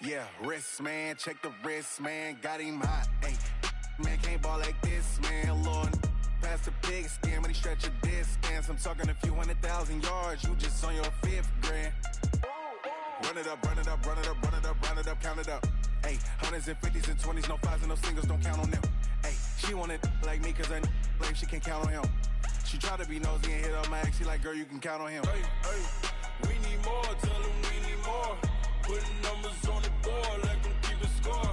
Yeah, wrist, man, check the wrist, man, got him hot. Hey, man, can't ball like this, man, Lord. Pass the pig skin when he stretch a distance. I'm talking a few 100,000 yards, you just on your 5th grand. Run it up, run it up, run it up, run it up, run it up, count it up. Hey, hundreds and 50s and 20s, no 5s and no singles, don't count on them. Hey, she want it like me, cause I blame she can't count on him. She try to be nosy and hit up my ex, she like, girl, you can count on him. Hey, hey, we need more, tell them we need more. Putting numbers on the board, let them keep a score.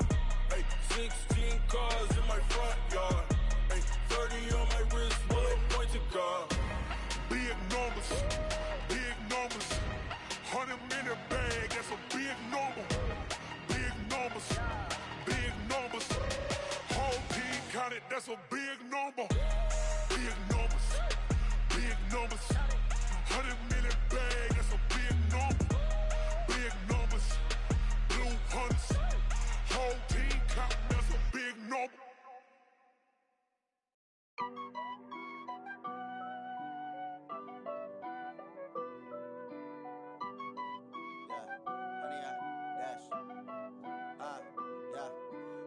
Hey, 16 cars in my front yard. Hey, 30 on my wrist, bullet point to guard. Big numbers, 100-minute bag, that's a big number. Big numbers, whole team counted, that's a big number. Big numbers, 100-minute bag, that's a big number. Big numbers, blue hunters, whole team counting, that's a big number.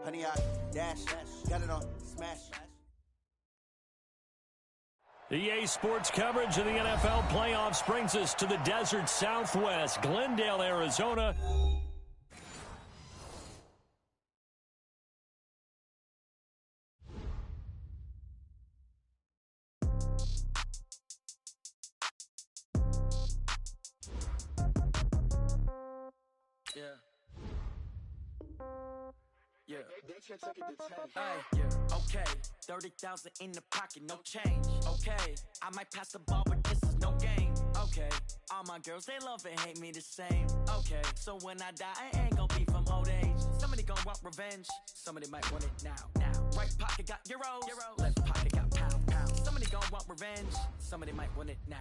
Honey, I dash, got it on, smash. EA Sports coverage of the NFL playoffs brings us to the desert Southwest, Glendale, Arizona. Okay, 30,000 in the pocket, no change. Okay, I might pass the ball, but this is no game. Okay, all my girls, they love and hate me the same. Okay, so when I die, I ain't gonna be from old age. Somebody gonna want revenge, somebody might want it now. Right pocket got euros, left pocket got pounds. Somebody gonna want revenge, somebody might want it now.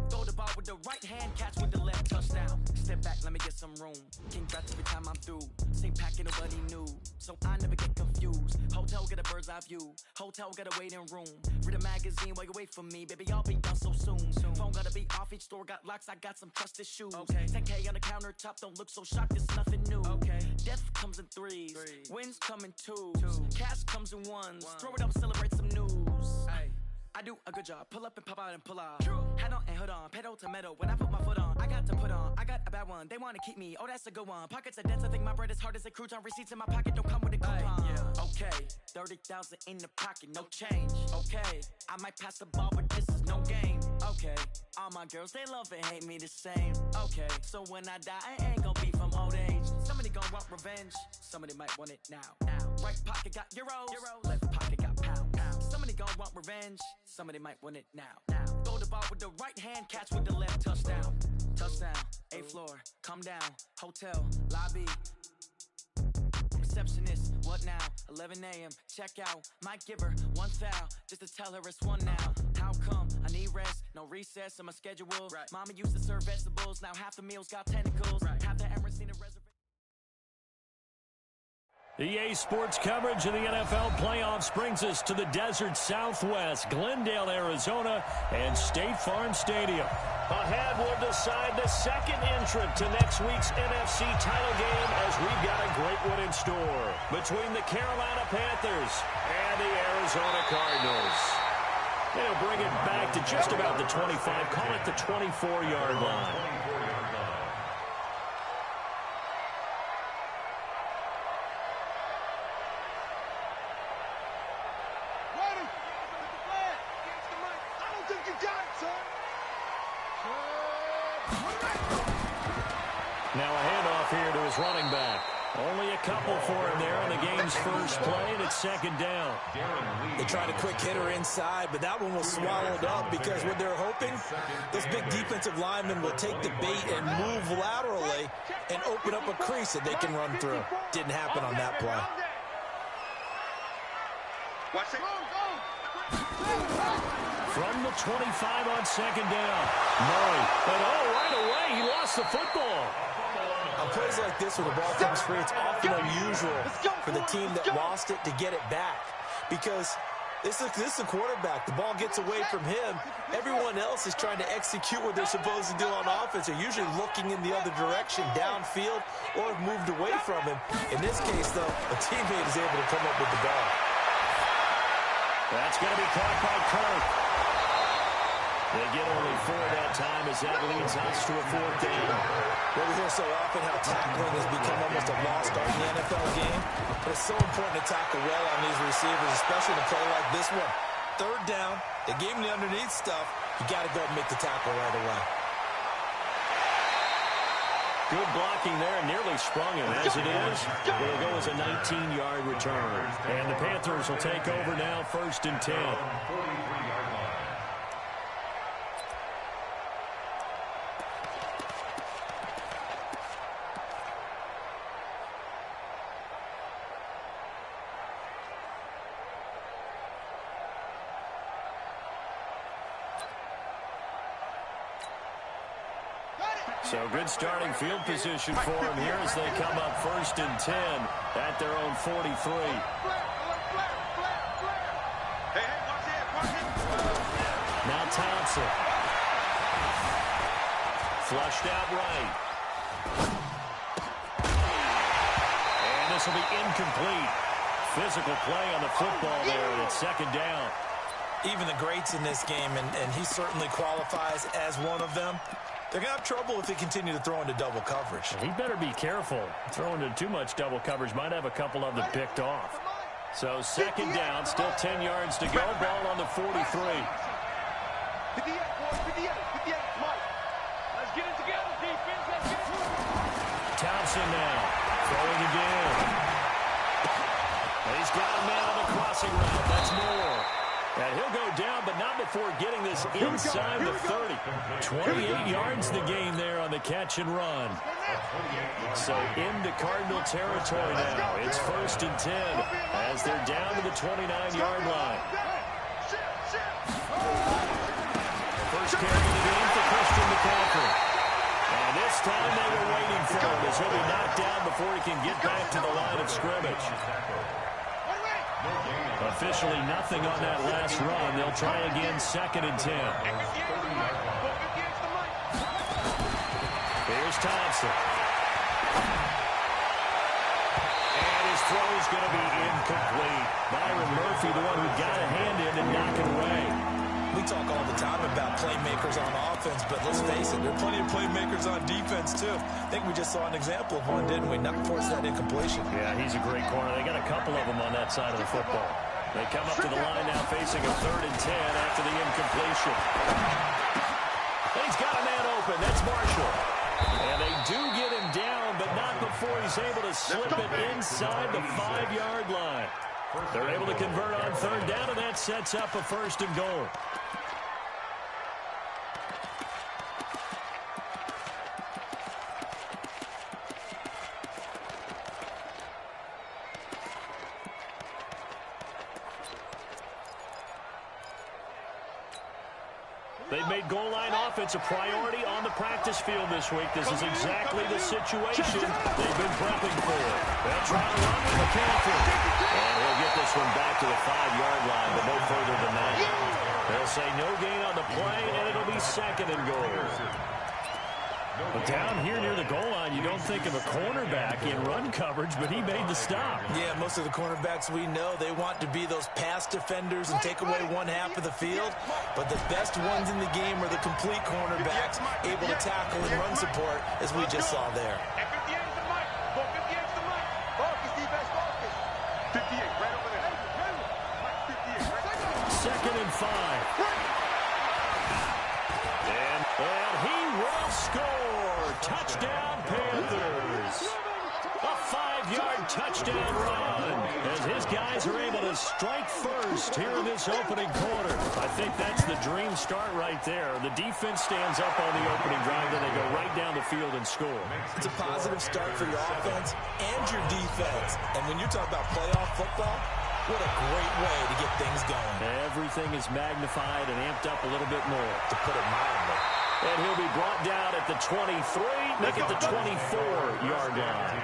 Throw the ball with the right hand, catch with the left, touchdown. Step back, let me get some room. Congrats every time I'm through. Same packet, nobody knew, so I never get confused. Hotel get a bird's eye view, hotel get a waiting room. Read a magazine while you wait for me, baby, I'll be done so soon. Phone gotta be off, each store got locks, I got some trusted shoes. 10K on the countertop, don't look so shocked, it's nothing new. Death comes in threes, wins come in twos, cash comes in ones. Throw it up, celebrate some news. I do a good job, pull up and pop out and pull out. Head on and hood on, pedal to metal. When I put my foot on, I got to put on. I got a bad one, they wanna keep me, oh that's a good one. Pockets are dense, I think my bread is hard as a crouton. Receipts in my pocket don't come with a coupon. Okay, 30,000 in the pocket, no change. Okay, I might pass the ball, but this is no game. Okay, all my girls, they love and hate me the same. Okay, so when I die, I ain't gonna be from old age. Somebody gonna want revenge, somebody might want it now. Right pocket got euros, left pocket got pounds. Somebody gonna want revenge, somebody might want it now. Throw the ball with the right hand, catch with the left, touchdown. Touchdown, 8th floor, come down, hotel, lobby. Receptionist, what now? 11 a.m., check out. Might give her one foul, just to tell her it's one now. How come? I need rest, no recess in my schedule. Mama used to serve vegetables, now half the meals got tentacles. Half the Emirates seen a reservation. EA Sports coverage of the NFL playoffs brings us to the desert Southwest, Glendale, Arizona, and State Farm Stadium. Ahead, we'll decide the second entrant to next week's NFC title game, as we've got a great one in store between the Carolina Panthers and the Arizona Cardinals. They'll bring it back to just about the 25, call it the 24-yard line. Now a handoff here to his running back. Only a couple for him there on the game's first play, and it's second down. They tried a quick hitter inside, but that one was swallowed up because what they're hoping, this big defensive lineman will take the bait and move laterally and open up a crease that they can run through. Didn't happen on that play. Watch it. From the 25 on second down. Murray. And right away, he lost the football. On plays like this where the ball comes free, it's often unusual for the team that lost it to get it back. Because This is a quarterback. The ball gets away from him. Everyone else is trying to execute what they're supposed to do on offense. They're usually looking in the other direction, downfield, or have moved away from him. In this case, though, a teammate is able to come up with the ball. That's going to be caught by Kirk. They get only 4 that time as that leads us to a 4th down. Well, we hear so often how tackling has become almost a lost art in the NFL game. But it's so important to tackle well on these receivers, especially in a play like this one. 3rd down, they gave him the underneath stuff. You got to go and make the tackle right away. Good blocking there, nearly sprung him. As it is, it'll go as a 19-yard return. And the Panthers will take over now, 1st and 10. So good starting field position for them here as they come up 1st and 10 at their own 43. Now Thompson. Flushed out right. And this will be incomplete. Physical play on the football there, and it's 2nd down. Even the greats in this game, and he certainly qualifies as one of them, they're going to have trouble if they continue to throw into double coverage. He better be careful. Throwing into too much double coverage might have a couple of them picked off. So 2nd down, still 10 yards to go. Ball on the 43. Thompson now, throwing again. He's got a man on the crossing route. That's more. And he'll go down, but not before getting this inside the 30. 28 yards the gain there on the catch and run. So into Cardinal territory now. It's 1st and 10 as they're down to the 29-yard line. First carry of the game for Christian McCaffrey. And this time they were waiting for him as he'll be knocked down before he can get back to the line of scrimmage. Officially nothing on that last run. They'll try again 2nd and 10. Here's Thompson. And his throw is going to be incomplete. Byron Murphy, the one who got a hand in and knocked it away. We talk all the time about playmakers on offense, but let's face it, there are plenty of playmakers on defense, too. I think we just saw an example of one, didn't we? Not force that incompletion. Yeah, he's a great corner. They got a couple of them on that side of the football. They come up to the line now facing a 3rd and 10 after the incompletion. And he's got a man open. That's Marshall. And they do get him down, but not before he's able to slip it inside the 5-yard line. They're able to convert on 3rd down, and that sets up a 1st and goal. They've made goal line offense a priority on the practice field this week. This is exactly the situation they've been prepping for. They'll try to run with McCaffrey. And he'll get this one back to the 5-yard line, but no further than that. They'll say no gain on the play, and it'll be 2nd and goal. But down here near the goal line, you don't think of a cornerback in run coverage, but he made the stop. Yeah, most of the cornerbacks we know, they want to be those pass defenders and take away one half of the field. But the best ones in the game are the complete cornerbacks, able to tackle and run support, as we just saw there. 2nd and 5. And he will score. Touchdown, Panthers. A 5-yard touchdown run as his guys are able to strike first here in this opening quarter. I think that's the dream start right there. The defense stands up on the opening drive, then they go right down the field and score. It's a positive start for your offense and your defense. And when you talk about playoff football, what a great way to get things going. Everything is magnified and amped up a little bit more. To put it mildly. And he'll be brought down at the 23, make it the 24-yard line.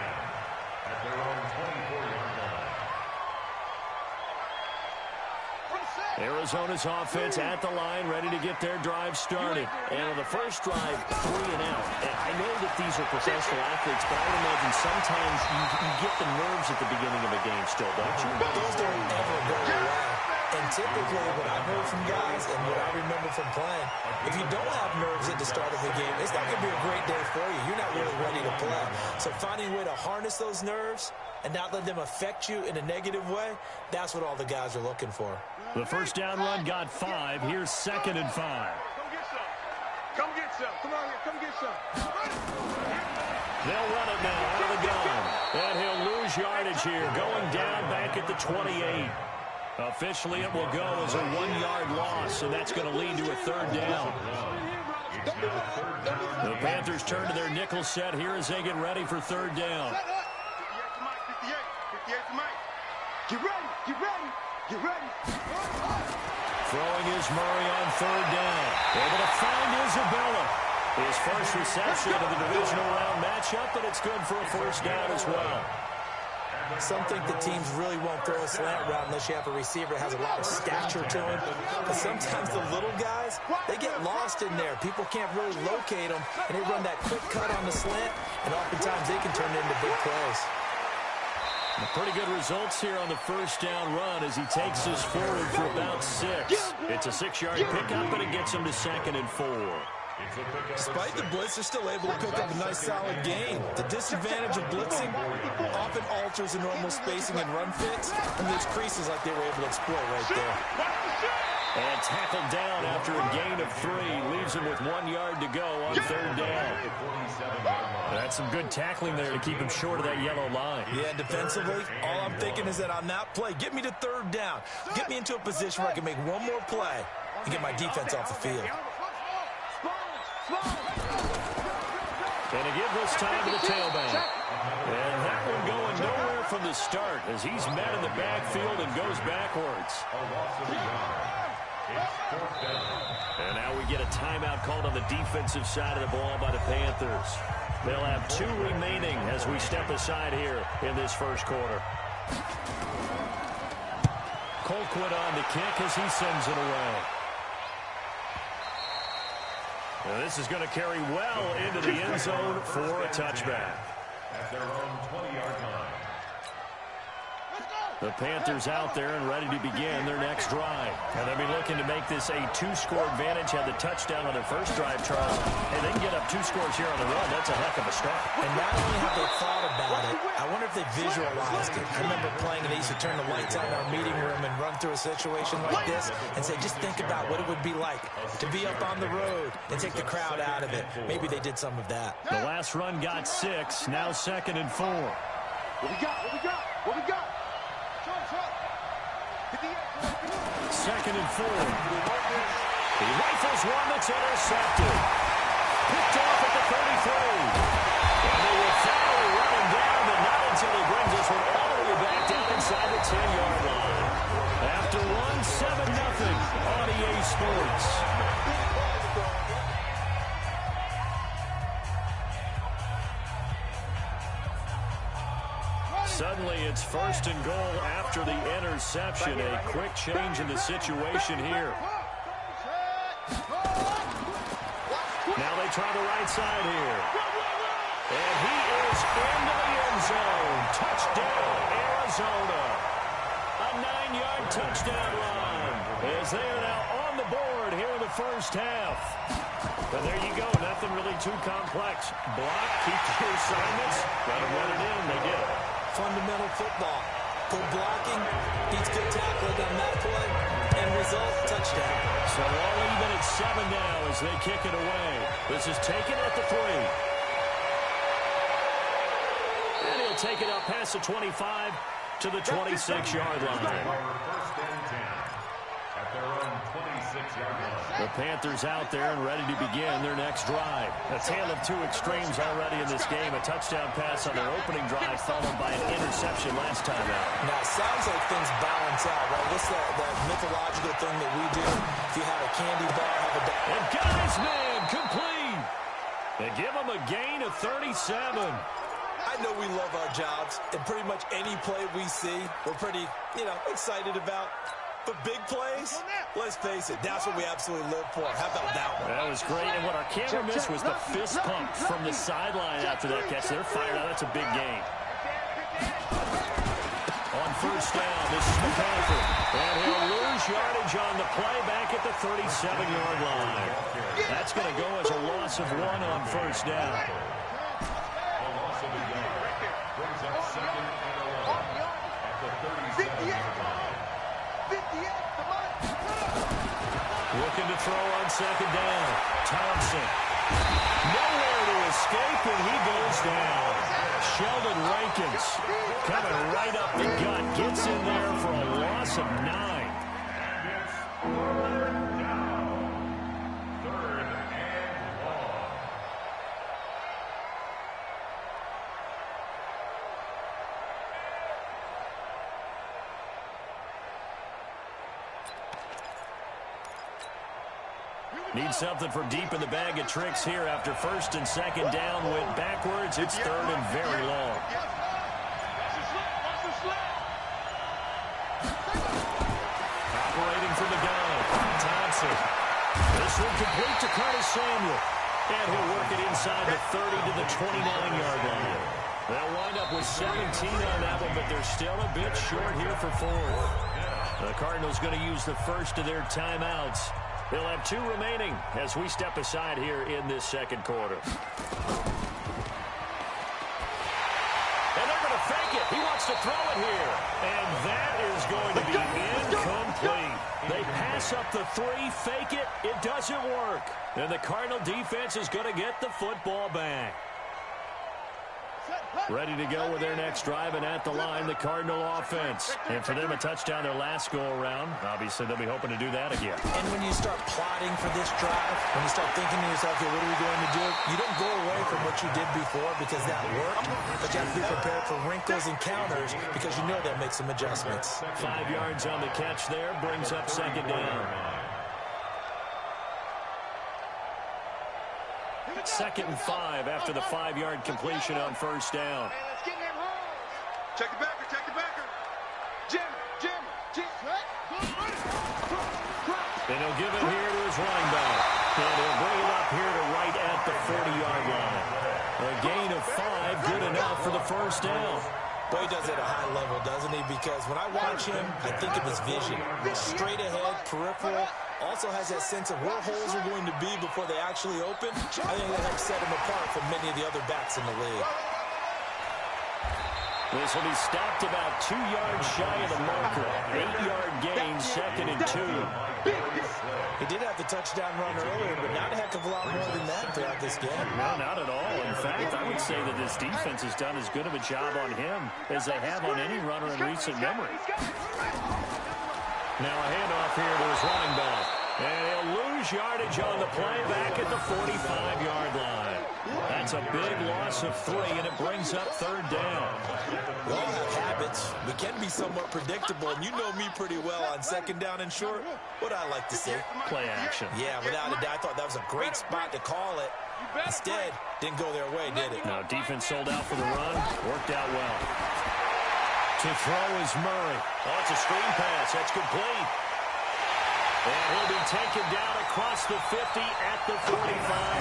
Arizona's offense at the line, ready to get their drive started. And on the first drive, 3 and out. And I know that these are professional athletes, but I would imagine sometimes you get the nerves at the beginning of a game still, don't you? Those don't ever go away. And typically, what I've heard from guys and what I remember from playing, if you don't have nerves at the start of a game, it's not going to be a great day for you. You're not really ready to play. So finding a way to harness those nerves and not let them affect you in a negative way, that's what all the guys are looking for. The first down run got 5. Here's 2nd and 5. Come get some. Come get some. Come on here. Come get some. They'll run it now out of the gun. And he'll lose yardage here, going down back at the 28. Officially, it will go as a 1-yard loss, and that's going to lead to a 3rd down. The Panthers turn to their nickel set here as they get ready for 3rd down. 58 to Mike. Get ready. Get ready. Get ready. Throwing is Murray on 3rd down. Able to find Isabella. His first reception of the divisional round matchup, but it's good for a 1st down as well. Some think the teams really won't throw a slant route unless you have a receiver that has a lot of stature to him. But sometimes the little guys, they get lost in there. People can't really locate them, and they run that quick cut on the slant, and oftentimes they can turn it into big plays. Pretty good results here on the first down run as he takes us forward for about 6. It's a 6-yard pickup, and it gets him to 2nd and 4. Despite the blitz, they're still able to cook up a nice, solid gain. The disadvantage of blitzing often alters the normal spacing and run fits, and there's creases like they were able to exploit right there. And tackled down after a gain of 3. Leaves him with 1 yard to go on 3rd down. That's some good tackling there to keep him short of that yellow line. Yeah, defensively, all I'm thinking is that on that play, get me to 3rd down. Get me into a position where I can make one more play and get my defense off the field. And a give this time to the tailback. And that one going nowhere from the start as he's met in the backfield and goes backwards. And now we get a timeout called on the defensive side of the ball by the Panthers. They'll have 2 remaining as we step aside here in this first quarter. Colquitt on the kick as he sends it away. Now this is going to carry well into the end zone for a touchback. At their own 20-yard line. The Panthers out there and ready to begin their next drive. And they'll be looking to make this a 2-score advantage. Had the touchdown on their first drive, Charles. And they can get up 2 scores here on the run. That's a heck of a start. And not only have they thought about it, I wonder if they visualized it. I remember playing and they used to turn the lights on in our meeting room and run through a situation like this and say, just think about what it would be like to be up on the road and take the crowd out of it. Maybe they did some of that. The last run got 6. Now 2nd and 4. What we got? What we got? What we got? 2nd and 4. He rifles one that's intercepted. Picked off at the 33. And they will foul run him down, but not until he brings this one all the way back down inside the 10-yard line. After 7-0 on EA Sports. Suddenly, it's 1st and goal after the interception. A quick change in the situation here. Now they try the right side here. And he is into the end zone. Touchdown, Arizona. A 9-yard touchdown run. As they are now on the board here in the first half. And there you go. Nothing really too complex. Block, keep your assignments. Let them run it in. They get it. Fundamental football. Good blocking, beats good tackling on that play, and result, touchdown. So all even at 7 now as they kick it away. This is taken at the 3. And he'll take it up past the 25 to the 26-yard line. First and 10 at their own 26-yard line. The Panthers out there and ready to begin their next drive. A tale of 2 extremes already in this game. A touchdown pass on their opening drive followed by an interception last time out. Now, it sounds like things balance out, right? What's that mythological thing that we do? If you have a candy bar, have a... And got his man complete. They give him a gain of 37. I know we love our jobs, and pretty much any play we see, we're pretty, excited about. But big plays, let's face it, that's what we absolutely live for. How about that one? That was great, and what our camera missed was the fist pump from the sideline after that catch. They're fired out. That's a big game. On first down, this is McCaffrey. And he'll lose yardage on the play back at the 37-yard line. That's going to go as a loss of 1 on first down. A loss of a yard. Brings up second and 11 at the 37-yard line. Looking to throw on second down. Thompson. Nowhere to escape, and he goes down. Sheldon Rankins coming right up the gut. Gets in there for a loss of 9. And it's third down. Third and long. Need something for deep in the bag of tricks here after first and second down went backwards. It's third and very long. Operating from the gun, Thompson. This one complete to Curtis Samuel. And he'll work it inside the 30 to the 29-yard line. They'll wind up with 17 on that one, but they're still a bit short here for fourth. The Cardinals going to use the first of their timeouts. They'll have 2 remaining as we step aside here in this second quarter. And they're going to fake it. He wants to throw it here. And that is going to be incomplete. They pass up the 3, fake it. It doesn't work. And the Cardinal defense is going to get the football back. Ready to go with their next drive, and at the line, the Cardinal offense. And for them, a touchdown their last go-around. Obviously, they'll be hoping to do that again. And when you start plotting for this drive, when you start thinking to yourself, okay, what are we going to do? You don't go away from what you did before because that worked, but you have to be prepared for wrinkles and counters because you know they'll make some adjustments. 5 yards on the catch there, brings up second down. Second and 5 after the 5-yard completion on first down. Check the backer, check the backer. Jim. And he'll give it here to his running back. And he'll bring it up here to right at the 40-yard line. A gain of 5, good enough for the first down. Boy, he does it at a high level, doesn't he? Because when I watch him, I think of his vision. Straight ahead, peripheral. Also has that sense of where holes are going to be before they actually open. I think that helps set him apart from many of the other backs in the league. This will be stopped about 2 yards shy of the marker. 8-yard gain, second and 2. He did have the touchdown run earlier, but not a heck of a lot more than that throughout this game. No, not at all. In fact, I would say that this defense has done as good of a job on him as they have on any runner in recent memory. Now a handoff here to his running back. And he'll lose yardage on the play back at the 45-yard line. That's a big loss of 3, and it brings up third down. We all have habits. We can be somewhat predictable, and you know me pretty well on second down and short. What I like to see. Play action. Yeah, without a doubt. I thought that was a great spot to call it. Instead, didn't go their way, did it? No, defense sold out for the run. Worked out well. To throw is Murray. Oh, it's a screen pass. That's complete. And he'll be taken down across the 50 at the 45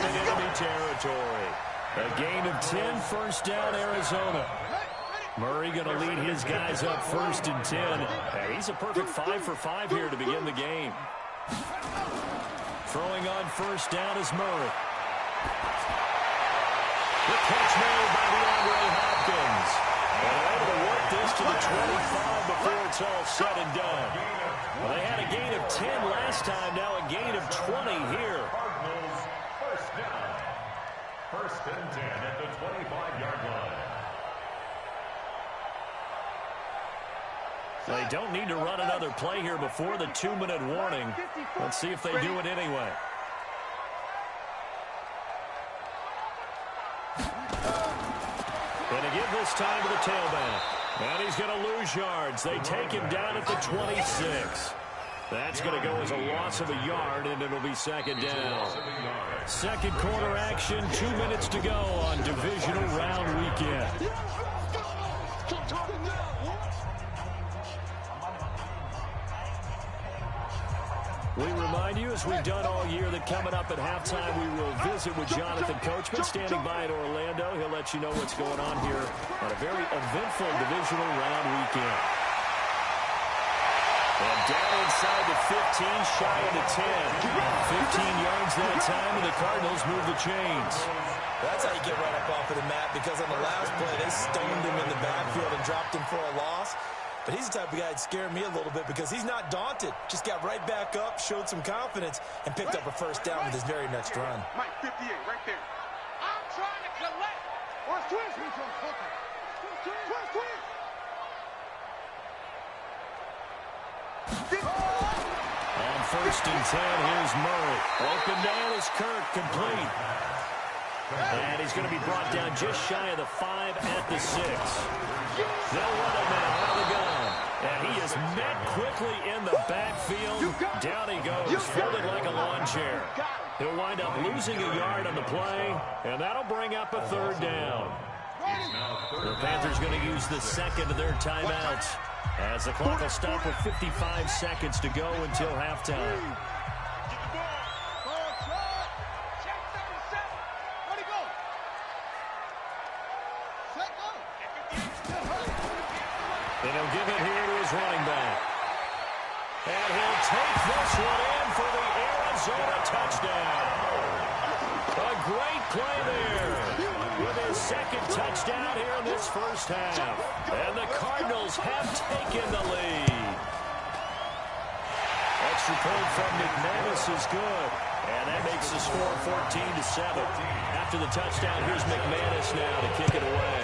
in enemy territory. A gain of 10, first down, Arizona. Murray going to lead his guys up first and 10. Hey, he's a perfect 5 for 5 here to begin the game. Throwing on first down is Murray. The catch made by DeAndre Hopkins. And they're able to work this to the 25 before it's all said and done. Well, they had a gain of 10 last time, now a gain of 20 here. Cardinals, first down. First and 10 at the 25-yard line. They don't need to run another play here before the 2-minute warning. Let's see if they do it anyway. And to give this time to the tailback. And he's going to lose yards. They take him down at the 26. That's going to go as a loss of a yard, and it'll be second down. Second quarter action, 2 minutes to go on divisional round weekend. you, as we've done all year, that coming up at halftime, we will visit with Jonathan Coachman standing by in Orlando. He'll let you know what's going on here on a very eventful divisional round weekend. And down inside the 15, shy of the 10. 15 yards that time, and the Cardinals move the chains. That's how you get right up off of the mat, because on the last play, they stoned him in the backfield and dropped him for a loss. But he's the type of guy that scared me a little bit because he's not daunted. Just got right back up, showed some confidence, and picked up a first down with his very next run. Mike, 58, right there. I'm trying to collect. Where's Twins? On first and 10, here's Murray. Open down is Kirk, complete. And he's going to be brought down just shy of the 5 at the 6. They'll run him now out of the gun. And he is met quickly in the backfield. Down he goes, folded like a lawn chair. He'll wind up losing a yard on the play, and that'll bring up a third down. The Panthers going to use the second of their timeouts, as the clock will stop with 55 seconds to go until halftime. And he'll give it here to his running back. And he'll take this one in for the Arizona touchdown. A great play there with his second touchdown here in this first half. And the Cardinals have taken the lead. Extra point from McManus is good. And that makes the score 14-7. After the touchdown, here's McManus now to kick it away.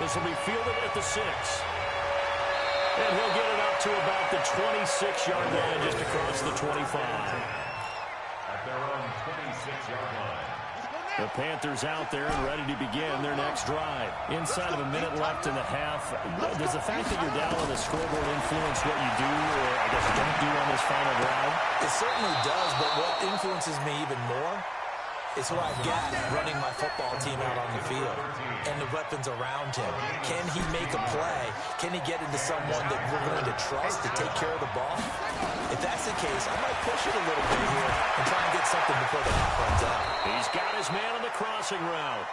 This will be fielded at the 6. And he'll get it up to about the 26-yard line, just across the 25. At their own 26-yard line. The Panthers out there and ready to begin their next drive. Inside of a minute left in the half, does the fact that you're down on the scoreboard influence what you do, or I guess don't do on this final drive? It certainly does, but what influences me even more is who I've got running my football team out on the field and the weapons around him. Can he make a play? Can he get into someone that we're going to trust to take care of the ball? If that's the case, I might push it a little bit here and try and get something before the half runs out. He's got his man on the crossing route.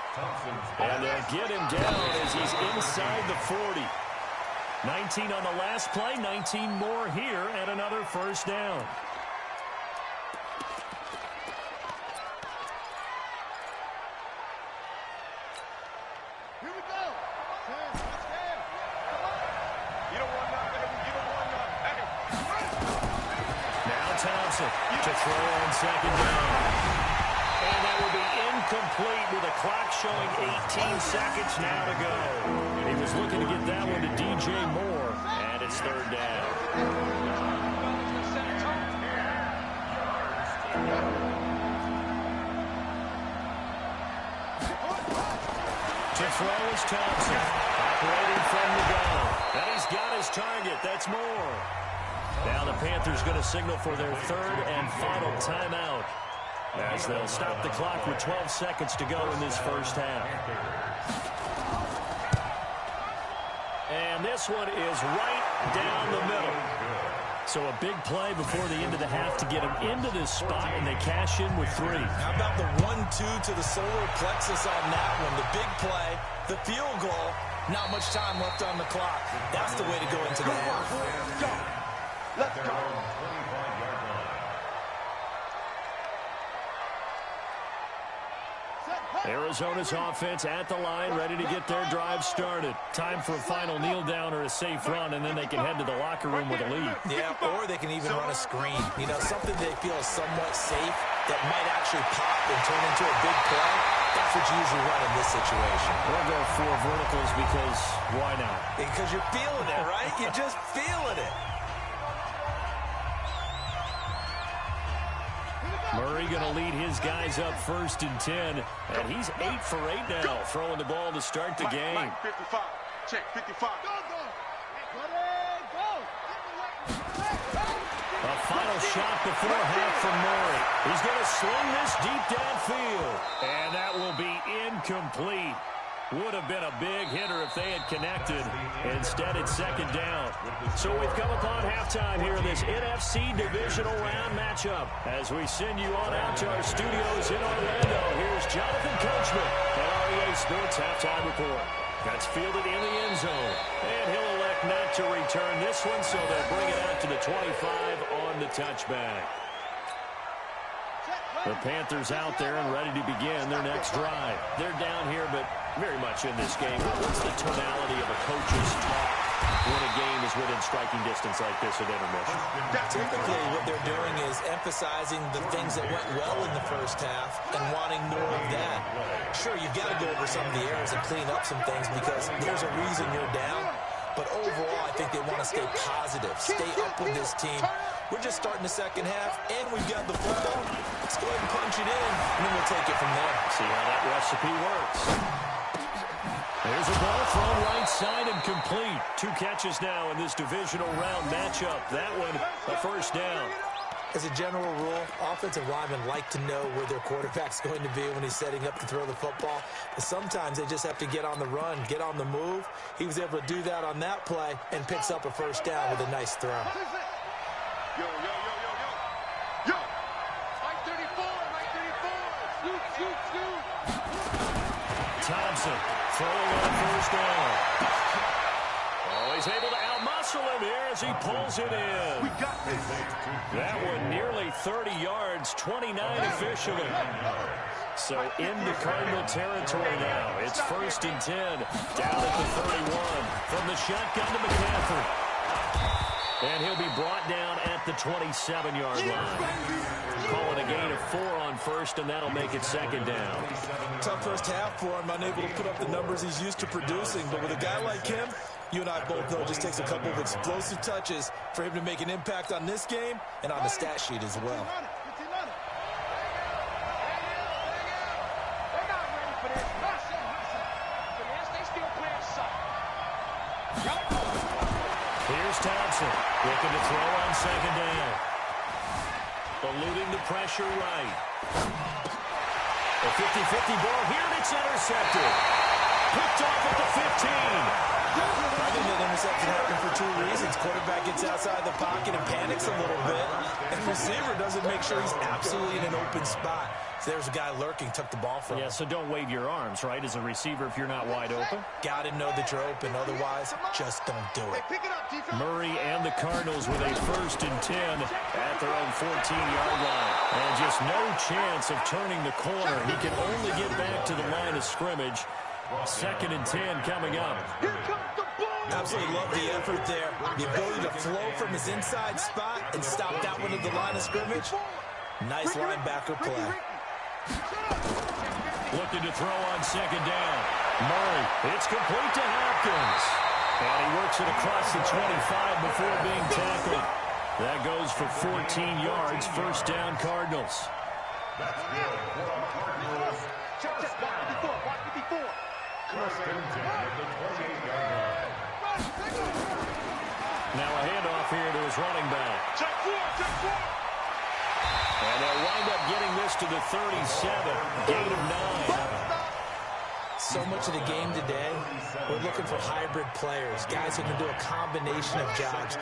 And they'll get him down as he's inside the 40. 19 on the last play, 19 more here, and another first down. To throw on second down. And that will be incomplete with the clock showing 18 seconds now to go. He was looking to get that one to DJ Moore, and it's third down. To throw is Thompson, operating from the gun. And he's got his target. That's Moore. Now the Panthers going to signal for their third and final timeout, as they'll stop the clock with 12 seconds to go in this first half. And this one is right down the middle. So a big play before the end of the half to get them into this spot, and they cash in with 3. How about the 1-2 to the solar plexus on that one? The big play, the field goal, not much time left on the clock. That's the way to go into the half. Let's go. 25-yard line. Arizona's offense at the line, ready to get their drive started. Time for a final kneel down or a safe run, and then they can head to the locker room with a lead. Yeah, or they can even run a screen. You know, something they feel is somewhat safe that might actually pop and turn into a big play. That's what you usually run in this situation. We'll go 4 verticals because why not? Because you're feeling it, right? You're just feeling it. Murray going to lead his guys up first and 10, and he's 8 for 8 now, throwing the ball to start the game. Mike, 55. Check, 55. A final shot before half from Murray. He's going to sling this deep downfield, and that will be incomplete. Would have been a big hitter if they had connected. Instead, it's second down. So we've come upon halftime here in this NFC divisional round matchup. As we send you on out to our studios in Orlando, here's Jonathan Coachman at REA Sports Halftime Report. That's fielded in the end zone. And he'll elect not to return this one, so they'll bring it out to the 25 on the touchback. The Panthers out there and ready to begin their next drive. They're down here, but very much in this game. What's the tonality of a coach's talk when a game is within striking distance like this at intermission? Typically, what they're doing is emphasizing the things that went well in the first half and wanting more of that. Sure, you've got to go over some of the errors and clean up some things because there's a reason you're down. But overall, I think they want to stay positive, stay up with this team. We're just starting the second half, and we've got the football. Let's go ahead and punch it in, and then we'll take it from there. See how that recipe works. There's a ball thrown right side and complete. 2 catches now in this divisional round matchup. That one, a first down. As a general rule, offensive linemen like to know where their quarterback's going to be when he's setting up to throw the football. But sometimes they just have to get on the run, get on the move. He was able to do that on that play and picks up a first down with a nice throw. Yo, yo, yo, yo, yo. Yo. Right 34, right 34. Shoot, shoot, shoot. Thompson throwing on first down. Oh, he's able to outmuscle him here as he pulls it in. We got this. That one nearly 30 yards, 29 officially. So into Cardinal territory now. It's 1st and 10, down at the 31. From the shotgun to McCaffrey. And he'll be brought down at the 27-yard line. Calling a gain of 4 on first, and that'll make it second down. Tough first half for him, unable to put up the numbers he's used to producing. But with a guy like him, you and I both know it just takes a couple of explosive touches for him to make an impact on this game and on the stat sheet as well. Here's Thompson, looking to throw on second down. Eluding the pressure right. A 50-50 ball here, and it's intercepted. Picked off at the 15. I think that interception happened for 2 reasons. Quarterback gets outside the pocket and panics a little bit, and the receiver doesn't make sure he's absolutely in an open spot. So there's a guy lurking, took the ball from him. Yeah, so don't wave your arms, right, as a receiver if you're not wide open. Got to know that you're open. Otherwise, just don't do it. Murray and the Cardinals with a 1st and 10 at their own 14-yard line. And just no chance of turning the corner. He can only get back to the line of scrimmage. 2nd and 10 coming up. Absolutely love the effort there. The ability to flow from his inside spot and stop that one at the line of scrimmage. Nice linebacker play. Looking to throw on second down. Murray, it's complete to Hopkins. And he works it across the 25 before being tackled. That goes for 14 yards. First down, Cardinals. That's good for the Cardinals. First down. First and 10 at the 28-yard line. Now a handoff here to his running back. Check 4. And they'll wind up getting this to the 37. Gain of 9. So much of the game today, we're looking for hybrid players, guys who can do a combination of jobs.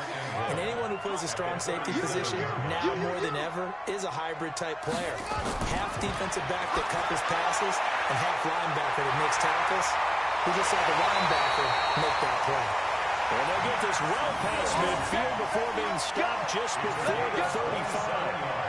And anyone who plays a strong safety position, now more than ever, is a hybrid-type player. Half defensive back that covers passes and half linebacker that makes tackles. We just saw the linebacker make that play. And they'll get this well past midfield before being stopped just before the 35.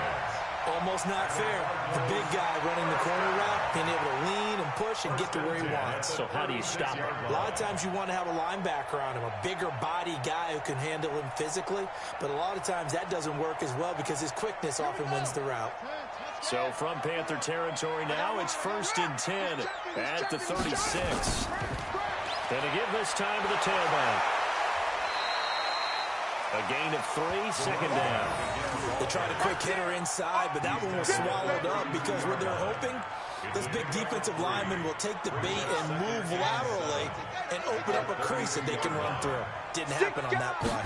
Almost not fair. The big guy running the corner route, being able to lean and push and get to where he wants. So how do you stop him? A lot of times you want to have a linebacker on him, a bigger body guy who can handle him physically. But a lot of times that doesn't work as well because his quickness often wins the route. So from Panther territory now, it's 1st and 10 at the 36. And to give this time to the tailback. A gain of 3, second down. They tried a quick hitter inside, but that one was swallowed up because what they're hoping, this big defensive lineman will take the bait and move laterally and open up a crease that they can run through. Didn't happen on that play.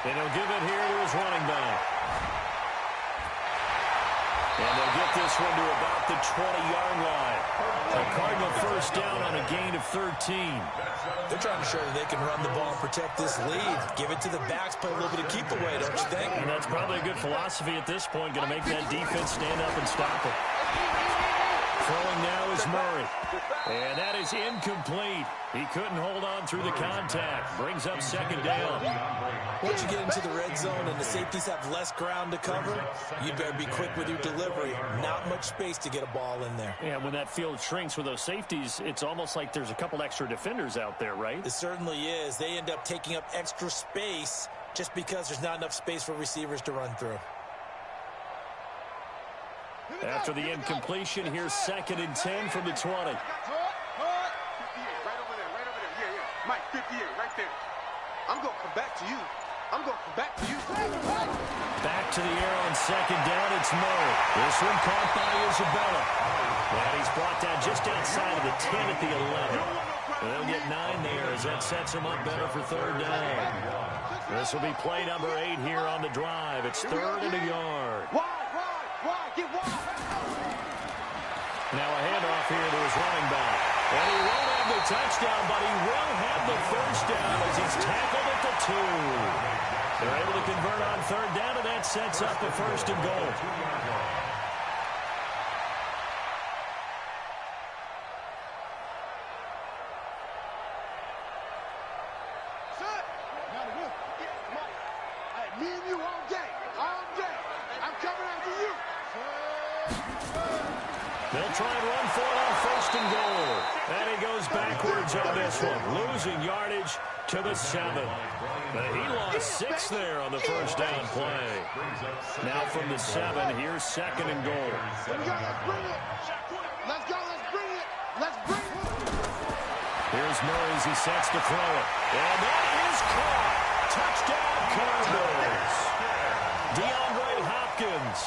And he'll give it here to his running back. And they'll get this one to about the 20-yard line. A Cardinal 1st first down on a gain of 13. They're trying to show that they can run the ball and protect this lead. Give it to the backs, play a little bit of keep away, don't you think? And that's probably a good philosophy at this point. Going to make that defense stand up and stop it. Throwing now is Murray. And that is incomplete. He couldn't hold on through the contact. Brings up second down. Once you get into the red zone and the safeties have less ground to cover, you better be quick with your delivery. Not much space to get a ball in there. And when that field shrinks with those safeties, it's almost like there's a couple extra defenders out there, right? It certainly is. They end up taking up extra space just because there's not enough space for receivers to run through. After the incompletion, here's 2nd and 10 from the 20. Right over there, right over there. Yeah. Mike, 58, right there. I'm going to come back to you. Back to the air on 2nd down, it's Murray. This one caught by Isabella. And he's brought down just outside of the 10 at the 11. They'll get 9 there as that sets him up better for 3rd down. This will be play number 8 here on the drive. It's 3rd and a yard. Get wide. Now a handoff here to his running back. And he won't have the touchdown, but he will have the first down as he's tackled at the 2. They're able to convert on 3rd down, and that sets up a 1st and goal. Me and you all day. I'm coming after you. They'll try and run for it on 1st and goal. And he goes backwards on this one, losing yardage to the 7. But he lost 6 there on the first down play. Now from the 7, here's 2nd and goal. Let's go. Let's bring it. Here's Murray as he sets to throw it. And that is caught. Touchdown Cardinals. DeAndre Hopkins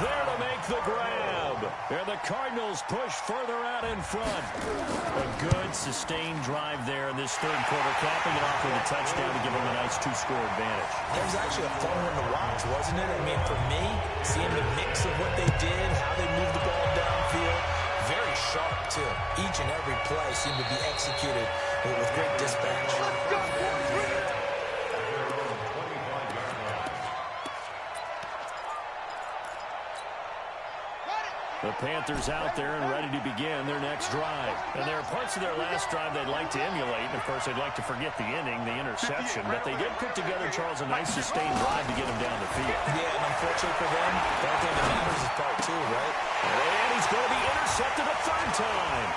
there to make the grab. And the Cardinals push further out in front. A good sustained drive there in this 3rd quarter, capping it off with a touchdown to give them a nice 2-score advantage. It was actually a fun one to watch, wasn't it? I mean, for me, seeing the mix of what they did, how they moved the ball downfield, very sharp, too. Each and every play seemed to be executed with great dispatch. The Panthers out there and ready to begin their next drive. And there are parts of their last drive they'd like to emulate. And, of course, they'd like to forget the ending, the interception. But they did put together, Charles, a nice sustained drive to get them down the field. Yeah, and unfortunately for them, the only thing that matters is part 2, right? And he's going to be intercepted a 3rd time.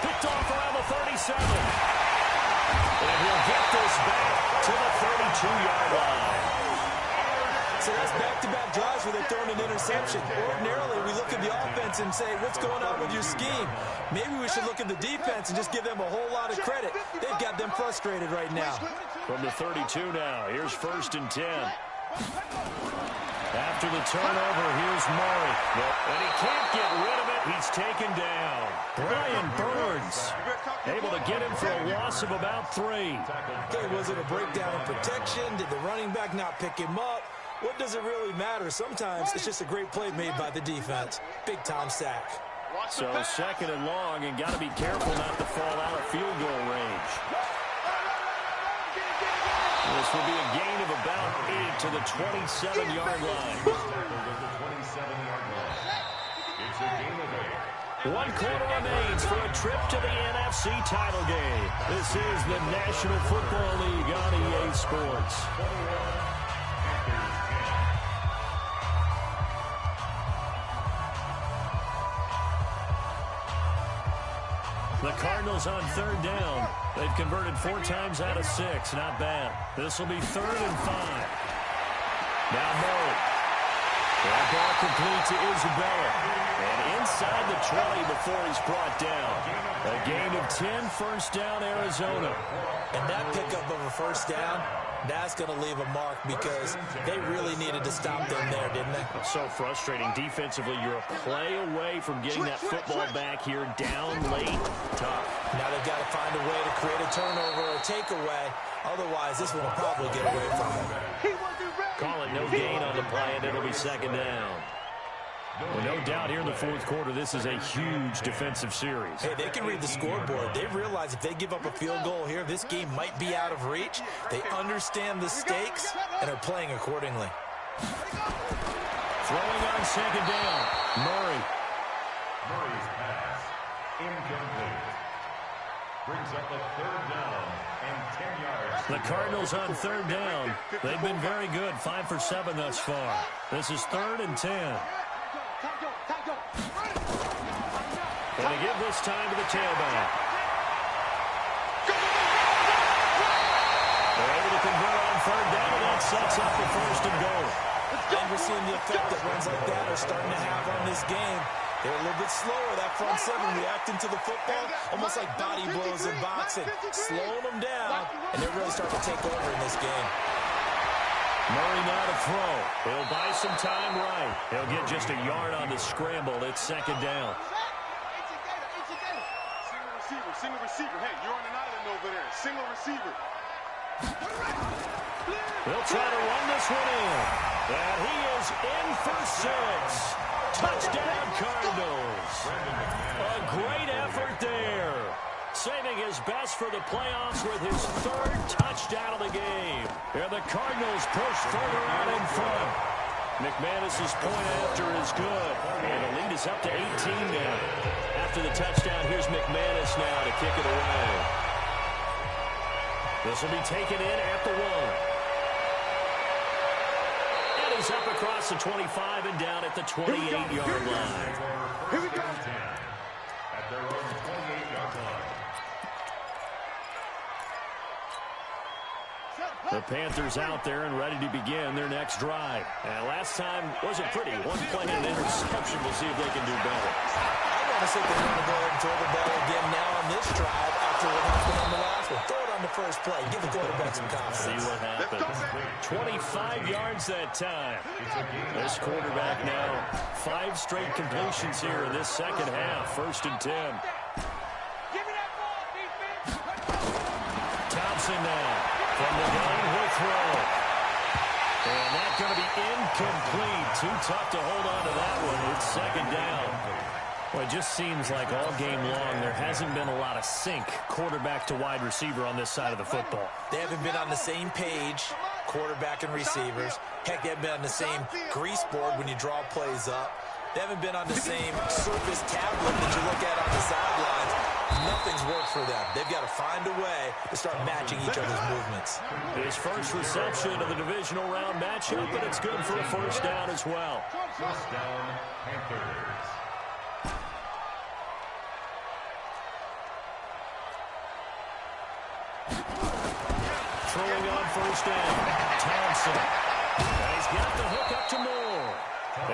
Picked off around the 37. And he'll get this back to the 32-yard line. So that's back-to-back drives where they're throwing an interception. Ordinarily, we look at the offense and say, what's going on with your scheme? Maybe we should look at the defense and just give them a whole lot of credit. They've got them frustrated right now. From the 32 now, here's 1st and 10. After the turnover, here's Murray. And he can't get rid of it. He's taken down. Brian Burns able to get him for a loss of about 3. Okay, was it a breakdown in protection? Did the running back not pick him up? What does it really matter? Sometimes it's just a great play made by the defense. Big-time sack. So 2nd and long, and got to be careful not to fall out of field goal range. This will be a gain of about 8 to the 27-yard line. It's a gain of 8. 1 quarter remains for a trip to the NFC title game. This is the National Football League on EA Sports. The Cardinals on 3rd down. They've converted 4 times out of 6. Not bad. This will be 3rd and 5. Now Murray. That ball complete to Isabella. And inside the 20 before he's brought down. A gain of 10, first down, Arizona. And that pickup of a first down, that's going to leave a mark because they really needed to stop them there, didn't they? So frustrating. Defensively, you're a play away from getting that football back here down late. Tough. Now they've got to find a way to create a turnover or a takeaway. Otherwise, this one will probably get away from them. Call it no gain on the play, and it'll be 2nd down. Well, no doubt here in the fourth quarter, this is a huge defensive series. Hey, they can read the scoreboard. They realize if they give up a field goal here, this game might be out of reach. They understand the stakes and are playing accordingly. Throwing on second down, Murray. Murray's pass, incomplete. Brings up a third down and 10 yards. The Cardinals on third down. They've been very good, 5 for 7 thus far. This is 3rd and 10. And they give this time to the tailback. They're able to convert on third down, and that sets up the 1st and goal. And we're seeing the effect that runs like that are starting to have on this game. They're a little bit slower, that front seven, reacting to the football, almost like body blows in boxing, slowing them down, and they're really starting to take over in this game. Murray now to throw. He'll buy some time right. He'll get just a yard on the scramble. It's second down. Single receiver. Hey, you're on an island over there. Single receiver. They'll try to run this one in. And he is in for 6. Touchdown, Cardinals. A great effort there. Saving his best for the playoffs with his 3rd touchdown of the game. And the Cardinals push further out in front. McManus's point after is good. And the lead is up to 18 now. After the touchdown, here's McManus now to kick it away. This will be taken in at the 1. And he's up across the 25 and down at the 28-yard line. Here we go. At their own 28-yard line. The Panthers out there and ready to begin their next drive. And last time wasn't pretty. 1 play and an interception. We'll see if they can do better. I want to see if they want to go ahead and throw the ball again now on this drive after what happened on the last one. Throw it on the first play. Give the quarterback some confidence. See what happens. 25 yards that time. This quarterback now 5 straight completions here in this second half. 1st and 10. Thompson now. From the gun, he'll throw. And that's going to be incomplete. Too tough to hold on to that one. It's second down. Well, it just seems like all game long there hasn't been a lot of sync quarterback to wide receiver on this side of the football. They haven't been on the same page, quarterback and receivers. Heck, they haven't been on the same grease board when you draw plays up. They haven't been on the same surface tablet that you look at on the sidelines. Nothing's worked for them. They've got to find a way to start matching each other's movements. His first reception of the divisional round matchup, and it's good for a 1st down as well. First down, Panthers. Throwing on 1st down, Thompson. And he's got the hook up to Moore.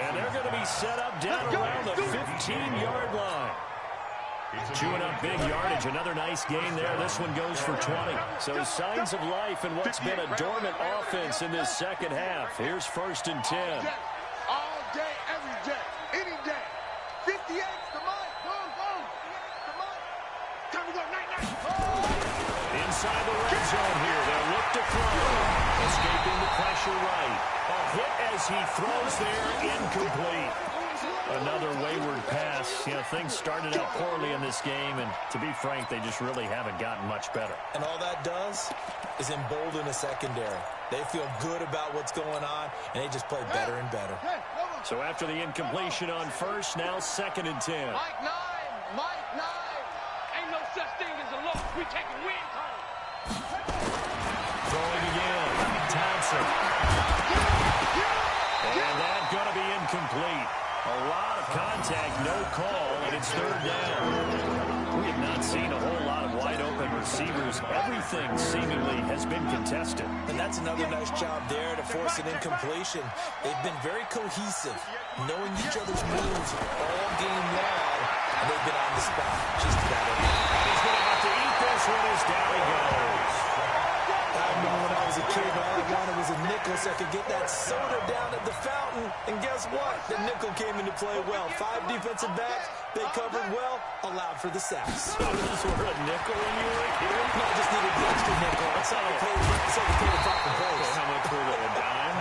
And they're going to be set up down around the 15-yard line. Chewing up big yardage. Another nice gain there. This one goes for 20. So signs of life in what's been a dormant offense in this second half. Here's 1st and 10. All day, every day, any day. 58, come on, boom, boom. Come on. Time to go, night. Inside the red zone here. They'll look to throw. Escaping the pressure right. A hit as he throws there. Incomplete. Another wayward pass. You know, things started out poorly in this game, and to be frank, they just really haven't gotten much better. And all that does is embolden a secondary. They feel good about what's going on, and they just play better and better. So after the incompletion on 1st, now 2nd and 10. Mike 9. Ain't no such thing as a loss. We taking wins home. Throwing again. Thompson. And that's going to be incomplete. A lot of contact, no call, and it's 3rd down. We have not seen a whole lot of wide-open receivers. Everything seemingly has been contested. And that's another nice job there to force an incompletion. They've been very cohesive, knowing each other's moves all game long, and they've been on the spot just about every time. And he's going to have to eat this one as down he goes. I remember when I was a kid, all I wanted was a nickel so I could get that soda down at the fountain. And guess what? The nickel came into play well. 5 defensive backs, they covered well, allowed for the sacks. So those were a nickel when you were a kid? No, I just needed the extra nickel. That's how you pay the proper price. How much were they, a dime?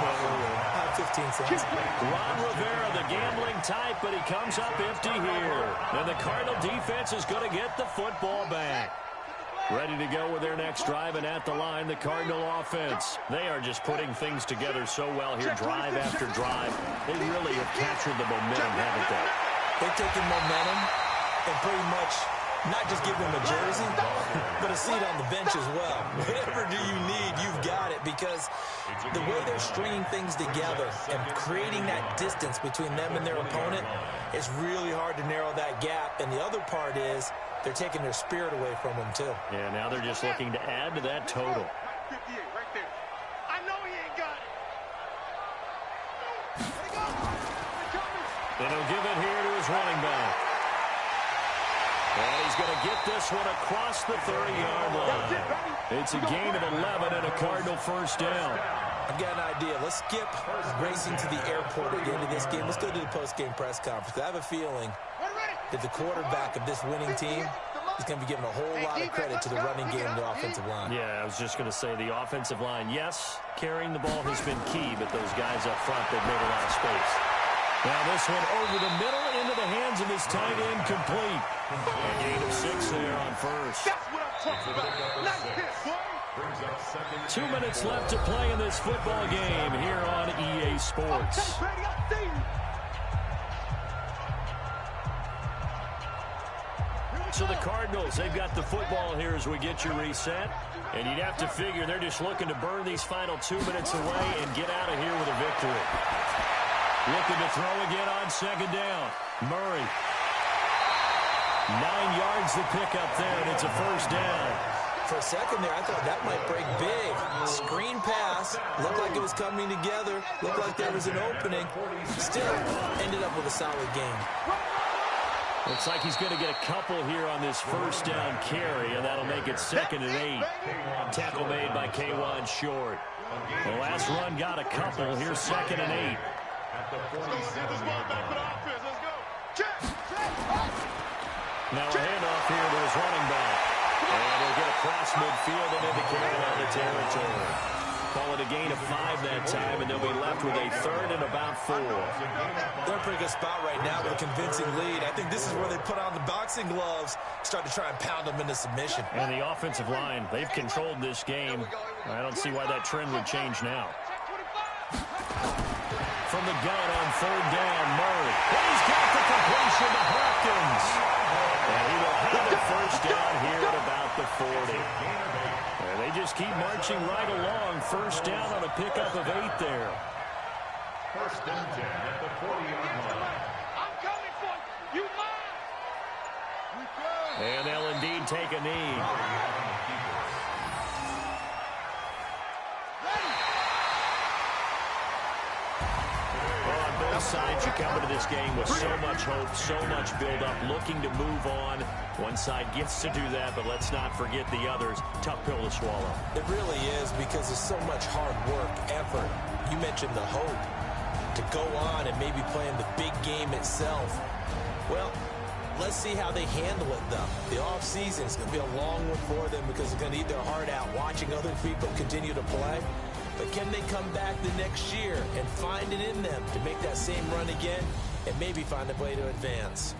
I 15 cents. Ron Rivera, the gambling type, but he comes up empty here. And the Cardinal defense is going to get the football back. Ready to go with their next drive, and at the line, the Cardinal offense. They are just putting things together so well here, drive after drive. They really have captured the momentum, haven't they? They've taken momentum and pretty much not just give them a jersey, but a seat on the bench as well. Whatever do you need, you've got it, because the way they're stringing things together and creating that distance between them and their opponent, it's really hard to narrow that gap. And the other part is they're taking their spirit away from them, too. Yeah, now they're just looking to add to that total. 58 right there. I know he ain't got it. And he'll give it here to his running back. And he's going to get this one across the 30-yard line. It's a gain of 11 and a Cardinal first down. I've got an idea. Let's skip racing to the airport at the end of this game. Let's go to the post-game press conference. I have a feeling that the quarterback of this winning team is going to be given a whole lot of credit to the running game and the offensive line. Yeah, I was just going to say the offensive line, yes, carrying the ball has been key, but those guys up front, they've made a lot of space. Now this one over the middle into the hands of his tight end, complete. A gain of 6 there on first. That's what I'm talking about. Nice hit, boy. 2 minutes left to play in this football game here on EA Sports. So the Cardinals, they've got the football here as we get you reset. And you'd have to figure they're just looking to burn these final 2 minutes away and get out of here with a victory. Looking to throw again on second down. Murray. 9 yards the pickup there, and it's a first down. For a second there, I thought that might break big. Screen pass. Looked like it was coming together. Looked like there was an opening. Still ended up with a solid game. Looks like he's going to get a couple here on this first down carry, and that'll make it 2nd and 8. Tackle made by K'Wan Short. The last run got a couple. Here's 2nd and 8. Now a handoff here to his running back. And he'll get across midfield and into Carolina territory. Call it a gain of 5 that time, and they'll be left with a 3rd and about 4. They're in a pretty good spot right now with a convincing lead. I think this is where they put on the boxing gloves, start to try and pound them into submission. And the offensive line, they've controlled this game. I don't see why that trend would change now. From the gun on 3rd down, Murray. He's got the completion to Hopkins. And he will have a first down here at about the 40. And they just keep marching right along. First down on a pickup of 8 there. First and 10 at the 40-yard line. I'm coming for you. You mine. And they'll indeed take a knee. Both sides, you come into this game with so much hope, so much build-up, looking to move on. One side gets to do that, but let's not forget the others. Tough pill to swallow. It really is, because there's so much hard work, effort. You mentioned the hope to go on and maybe play in the big game itself. Well, let's see how they handle it, though. The offseason is going to be a long one for them because they're going to eat their heart out watching other people continue to play. But can they come back the next year and find it in them to make that same run again and maybe find a way to advance?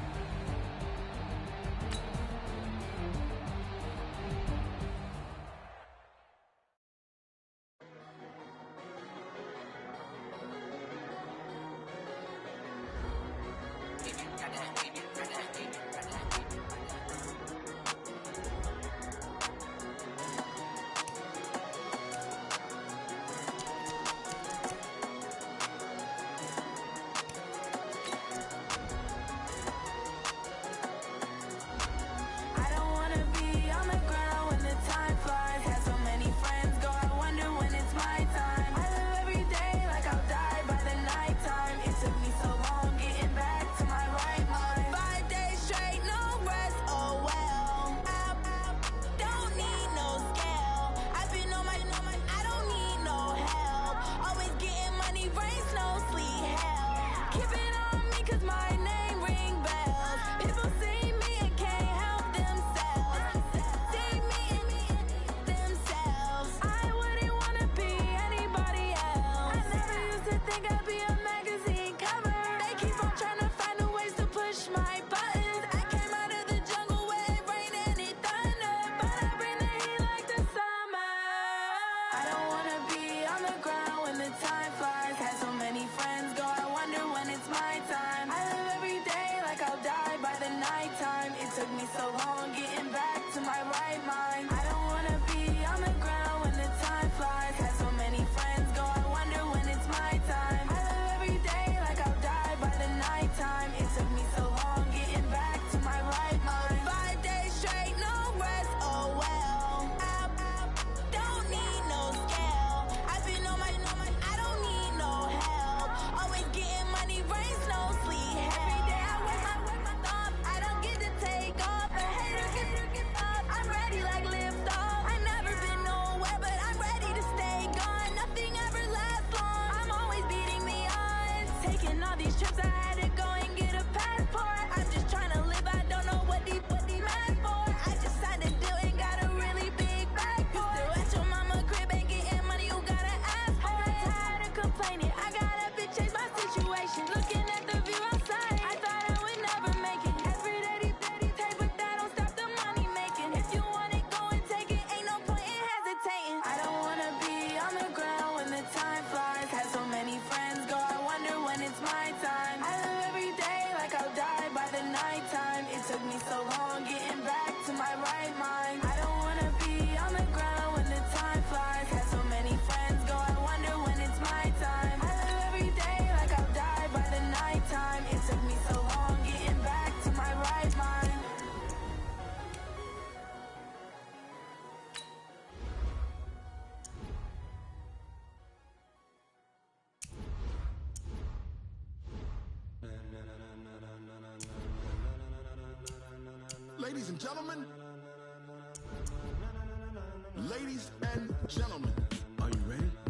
Ladies and gentlemen, are you ready?